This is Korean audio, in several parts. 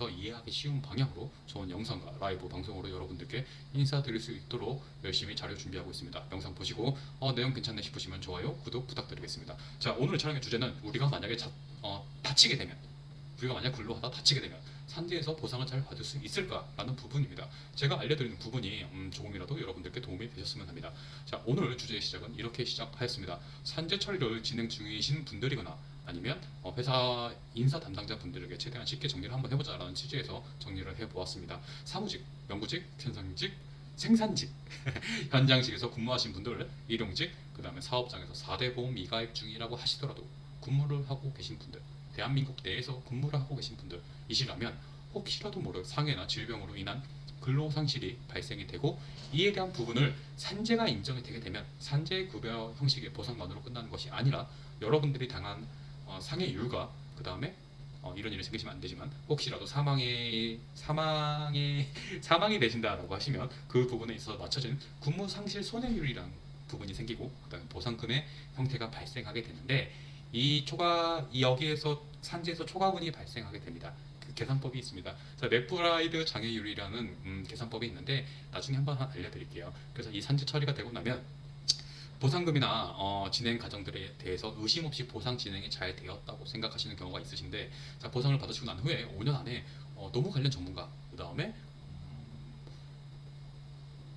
대해서 이해하기 쉬운 방향으로 좋은 영상과 라이브 방송으로 여러분들께 인사드릴 수 있도록 열심히 자료 준비하고 있습니다. 영상 보시고 내용 괜찮네 싶으시면 좋아요, 구독 부탁드리겠습니다. 자, 오늘 촬영의 주제는 우리가 만약에 다치게 되면, 우리가 만약 근로하다 다치게 되면 산재에서 보상을 잘 받을 수 있을까라는 부분입니다. 제가 알려드리는 부분이 조금이라도 여러분들께 도움이 되셨으면 합니다. 자, 오늘 주제의 시작은 이렇게 시작하였습니다. 산재 처리를 진행 중이신 분들이거나 아니면 회사 인사 담당자 분들에게 최대한 쉽게 정리를 한번 해보자라는 취지에서 정리를 해보았습니다. 사무직, 연구직, 현상직, 생산직, 현장직에서 근무하신 분들, 일용직, 그 다음에 사업장에서 4대 보험 미가입 중이라고 하시더라도 근무를 하고 계신 분들, 대한민국 내에서 근무를 하고 계신 분들이시라면 혹시라도 모를 상해나 질병으로 인한 근로상실이 발생이 되고 이에 대한 부분을 산재가 인정이 되게 되면 산재급여 형식의 보상만으로 끝나는 것이 아니라 여러분들이 당한 상해 이유가 그 다음에 이런 일이 생기시면 안 되지만 혹시라도 사망이 되신다라고 하시면 그 부분에 있어서 맞춰진 근무상실 손해율이라는 부분이 생기고 그다음에 보상금의 형태가 발생하게 되는데 여기에서 산재에서 초과분이 발생하게 됩니다. 그 계산법이 있습니다. 자, 맥브라이드 장애율이라는 계산법이 있는데 나중에 한번 알려드릴게요. 그래서 이 산재 처리가 되고 나면 보상금이나 진행 과정들에 대해서 의심 없이 보상 진행이 잘 되었다고 생각하시는 경우가 있으신데, 자, 보상을 받으시고 난 후에 5년 안에 노무 관련 전문가, 그 다음에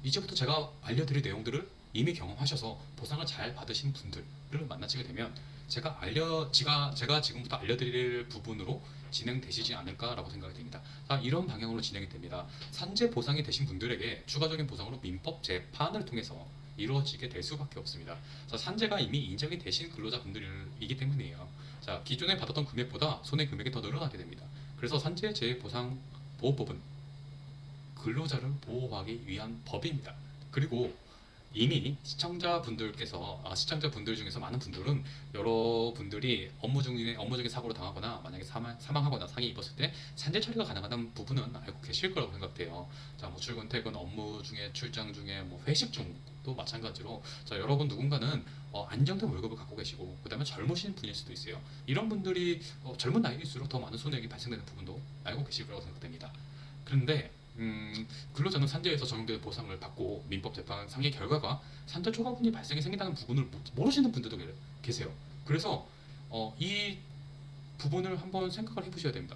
이제부터 제가 알려드릴 내용들을 이미 경험하셔서 보상을 잘 받으신 분들을 만나시게 되면 제가 지금부터 알려드릴 부분으로 진행되시지 않을까라고 생각이 됩니다. 자, 이런 방향으로 진행이 됩니다. 산재 보상이 되신 분들에게 추가적인 보상으로 민법 재판을 통해서 이루어지게 될 수밖에 없습니다. 자, 산재가 이미 인정이 되신 근로자분들이기 때문이에요. 자, 기존에 받았던 금액보다 손해 금액이 더 늘어나게 됩니다. 그래서 산재재해보상보호법은 근로자를 보호하기 위한 법입니다. 그리고 이미 시청자분들 중에서 많은 분들은 여러분들이 업무 중에 사고로 당하거나 만약에 사망하거나 상해 입었을 때 산재 처리가 가능하다는 부분은 알고 계실 거라고 생각돼요. 자, 뭐 출근, 퇴근, 업무 중에, 출장 중에, 뭐 회식 중도 마찬가지로, 자, 여러분 누군가는 안정된 월급을 갖고 계시고 그다음에 젊으신 분일 수도 있어요. 이런 분들이 젊은 나이일수록 더 많은 손해액이 발생되는 부분도 알고 계실 거라고 생각됩니다. 그런데 근로자는 산재에서 적용되는 보상을 받고 민법 재판 상의 결과가 산재 초과분이 발생이 생긴다는 부분을 모르시는 분들도 계세요. 그래서 이 부분을 한번 생각을 해보셔야 됩니다.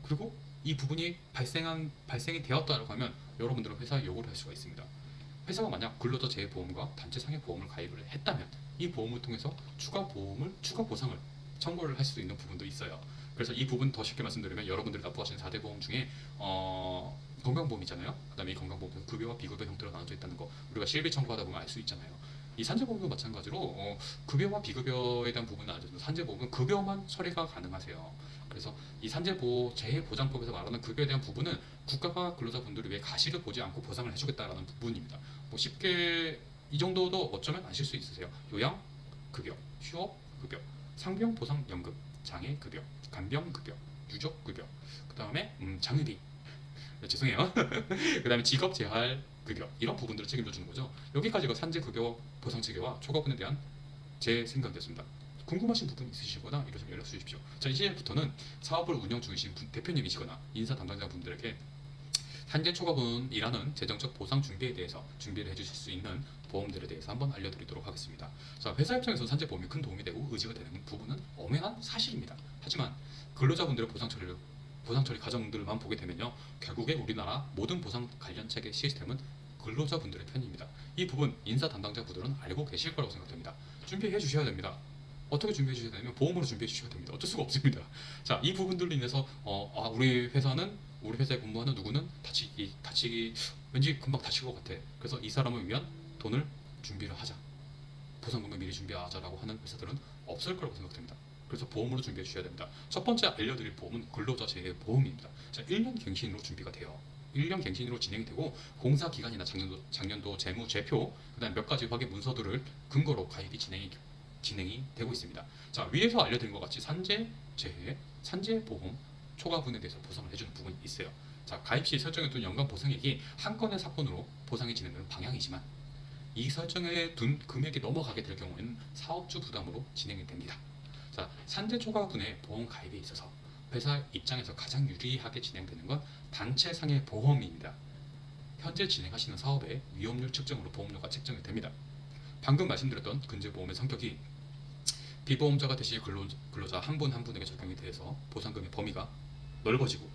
그리고 이 부분이 발생이 되었다고 하면 여러분들은 회사에 요구를 할 수가 있습니다. 회사가 만약 근로자 재해보험과 단체 상해 보험을 가입을 했다면 이 보험을 통해서 추가 보상을 청구를 할 수 있는 부분도 있어요. 그래서 이 부분 더 쉽게 말씀드리면 여러분들이 납부하시는 4대 보험 중에 건강보험이잖아요. 그다음에 이 건강보험은 급여와 비급여 형태로 나눠져 있다는 거 우리가 실비 청구하다 보면 알 수 있잖아요. 이 산재보험도 마찬가지로 급여와 비급여에 대한 부분은 알죠. 산재보험은 급여만 처리가 가능하세요. 그래서 이 재해보장법에서 말하는 급여에 대한 부분은 국가가 근로자분들이 왜 가시를 보지 않고 보상을 해주겠다라는 부분입니다. 뭐 쉽게 이 정도도 어쩌면 아실 수 있으세요. 요양급여, 휴업급여, 상병보상연금, 장애급여, 간병급여, 유족급여, 그 다음에 장의비, 죄송해요. 그 다음에 직업재활급여, 이런 부분들을 책임져 주는 거죠. 여기까지가 산재급여 보상체계와 초과분에 대한 제 생각이었습니다. 궁금하신 부분 있으시거나 이러시면 연락 주십시오. 자, 이제부터는 사업을 운영 중이신 대표님이시거나 인사 담당자분들에게 산재 초과분이라는 재정적 보상 준비에 대해서 준비를 해주실 수 있는 보험들에 대해서 한번 알려드리도록 하겠습니다. 자, 회사 입장에서 산재보험이 큰 도움이 되고 의지가 되는 부분은 엄연한 사실입니다. 하지만 근로자분들의 보상 처리 과정들만 보게 되면요, 결국에 우리나라 모든 보상 관련 체계 시스템은 근로자분들의 편입니다. 이 부분 인사 담당자분들은 알고 계실 거라고 생각됩니다. 준비해 주셔야 됩니다. 어떻게 준비해 주셔야 되냐면 보험으로 준비해 주셔야 됩니다. 어쩔 수가 없습니다. 자, 이 부분들로 인해서 우리 회사에 근무하는 누구는 다치기 왠지 금방 다칠 것 같아. 그래서 이 사람을 위한 돈을 준비를 하자. 보상금을 미리 준비하자라고 하는 회사들은 없을 거라고 생각됩니다. 그래서 보험으로 준비해 주셔야 됩니다. 첫 번째 알려드릴 보험은 근로자 재해보험입니다. 자, 1년 갱신으로 준비가 돼요. 1년 갱신으로 진행이 되고 공사 기간이나 작년도 재무 제표, 그다음 몇 가지 확인 문서들을 근거로 가입이 진행이 되고 있습니다. 자, 위에서 알려드린 것 같이 산재보험 초과분에 대해서 보상을 해주는 부분이 있어요. 자, 가입 시 설정해둔 연간 보상액이 한 건의 사건으로 보상이 진행되는 방향이지만 이 설정해 둔 금액이 넘어가게 될 경우에는 사업주 부담으로 진행이 됩니다. 자, 산재 초과분의 보험 가입에 있어서 회사 입장에서 가장 유리하게 진행되는 건 단체상의 보험입니다. 현재 진행하시는 사업의 위험률 측정으로 보험료가 책정이 됩니다. 방금 말씀드렸던 근저보험의 성격이 비보험자가 되실 근로자 한 분 한 분에게 적용이 돼서 보상금의 범위가 넓어지고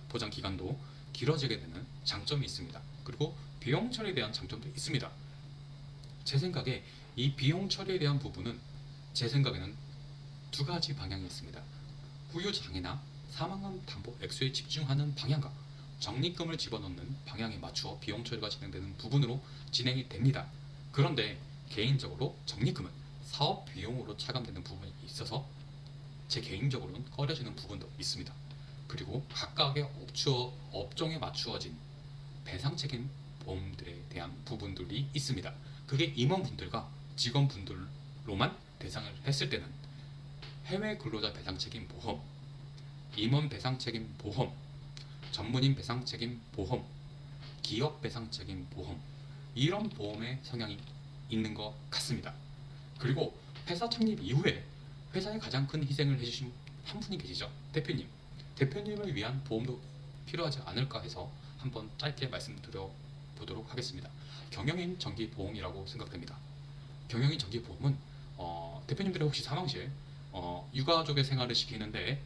보장기간도 길어지게 되는 장점이 있습니다. 그리고 비용 처리에 대한 장점도 있습니다. 제 생각에 이 비용 처리에 대한 부분은 제 생각에는 두 가지 방향이 있습니다. 후유장애나 사망금 담보 액수에 집중하는 방향과 적립금을 집어넣는 방향에 맞추어 비용 처리가 진행되는 부분으로 진행이 됩니다. 그런데 개인적으로 적립금은 사업 비용으로 차감되는 부분이 있어서 제 개인적으로는 꺼려지는 부분도 있습니다. 그리고 각각의 업종에 맞추어진 배상 책임 보험들에 대한 부분들이 있습니다. 그게 임원분들과 직원분들로만 대상을 했을 때는 해외 근로자 배상 책임 보험, 임원 배상 책임 보험, 전문인 배상 책임 보험, 기업 배상 책임 보험, 이런 보험의 성향이 있는 것 같습니다. 그리고 회사 창립 이후에 회사에 가장 큰 희생을 해주신 한 분이 계시죠. 대표님. 대표님을 위한 보험도 필요하지 않을까 해서 한번 짧게 말씀드려 보도록 하겠습니다. 경영인 정기보험이라고 생각됩니다. 경영인 정기보험은 대표님들이 혹시 사망 시에 유가족의 생활을 지키는데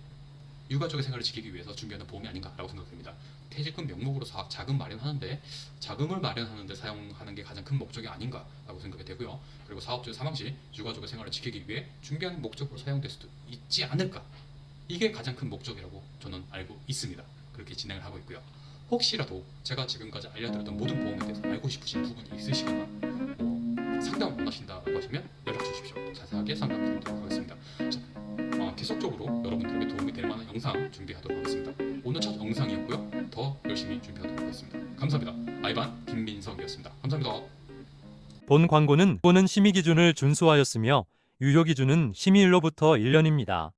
유가족의 생활을 지키기 위해서 준비하는 보험이 아닌가라고 생각됩니다. 퇴직금 명목으로 자금 마련하는데 자금을 마련하는데 사용하는 게 가장 큰 목적이 아닌가라고 생각이 되고요. 그리고 사업주의 사망 시 유가족의 생활을 지키기 위해 준비하는 목적으로 사용될 수도 있지 않을까. 이게 가장 큰 목적이라고 저는 알고 있습니다. 그렇게 진행을 하고 있고요. 혹시라도 제가 지금까지 알려드렸던 모든 보험에 대해서 알고 싶으신 부분이 있으시거나 상담을 원하신다고 하시면 연락 주십시오. 자세하게 상담드리도록 하겠습니다. 자, 계속적으로 여러분들에게 도움이 될 만한 영상 준비하도록 하겠습니다. 오늘 첫 영상이었고요. 더 열심히 준비하도록 하겠습니다. 감사합니다. 아이반 김민석이었습니다. 감사합니다. 본 광고는 심의 기준을 준수하였으며 유효 기준은 심의일로부터 1년입니다.